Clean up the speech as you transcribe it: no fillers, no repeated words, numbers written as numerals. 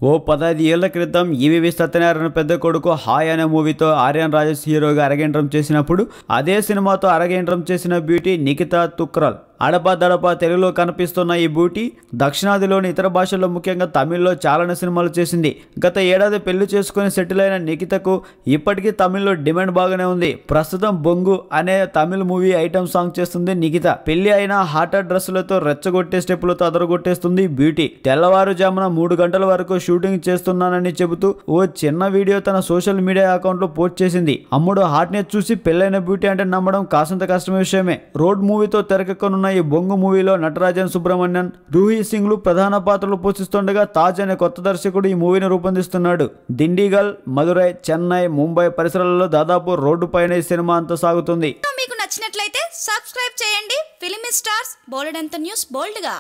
ఓ 15 ఏళ్ల క్రితం ఈవీవి సత్యనారాయణ పెద్ద కొడుకు హాయ్ అనే మూవీతో ఆర్యన్ రాజేష్ హీరోగా అరగేంట్రం చేసినప్పుడు అదే సినిమాతో అరగేంట్రం చేసిన బ్యూటీ నిఖితా తుక్రాల్. అడపా తెలుగులో కనిపిస్తున్న ఈ బ్యూటీ దక్షిణాదిలోని ఇతర భాషల్లో ముఖ్యంగా తమిళ్లో చాలానే సినిమాలు చేసింది. గత ఏడాది పెళ్లి చేసుకుని సెటిల్ అయిన నిఖితకు ఇప్పటికీ తమిళ్లో డిమాండ్ బాగానే ఉంది. ప్రస్తుతం బొంగు అనే తమిళ్ మూవీ ఐటమ్ సాంగ్ చేస్తుంది నిఖిత. పెళ్లి అయిన హాట్ డ్రెస్సులతో రెచ్చగొట్టే స్టెప్పులతో అదరగొట్టేస్తుంది బ్యూటీ. తెల్లవారుజామున 3 గంటల వరకు షూటింగ్ చేస్తున్నానని చెబుతూ ఓ చిన్న వీడియో తన సోషల్ మీడియా అకౌంట్ లో పోస్ట్ చేసింది. అమ్ముడు హాట్నెస్ చూసి పెళ్లైన బ్యూటీ అంటే నమ్మడం కాసంత కష్టమైన విషయమే. రోడ్ మూవీతో తెరకెక్కనున్న ఈ బొంగు మూవీలో నటరాజన్ సుబ్రహ్మణ్యన్, రూహీ సింగ్లు ప్రధాన పాత్రలు పోషిస్తుండగా తాజ్ అనే కొత్త దర్శకుడు ఈ మూవీని రూపొందిస్తున్నాడు. దిండిగల్, మదురై, చెన్నై, ముంబై పరిసరాలలో దాదాపు రోడ్డు పైన ఈ సినిమా అంతా సాగుతుంది. మీకు నచ్చినట్లయితే సబ్స్క్రైబ్ చేయండి. ఫిలిమి స్టార్స్ బోల్డ్ అంత న్యూస్ బోల్డ్ గా.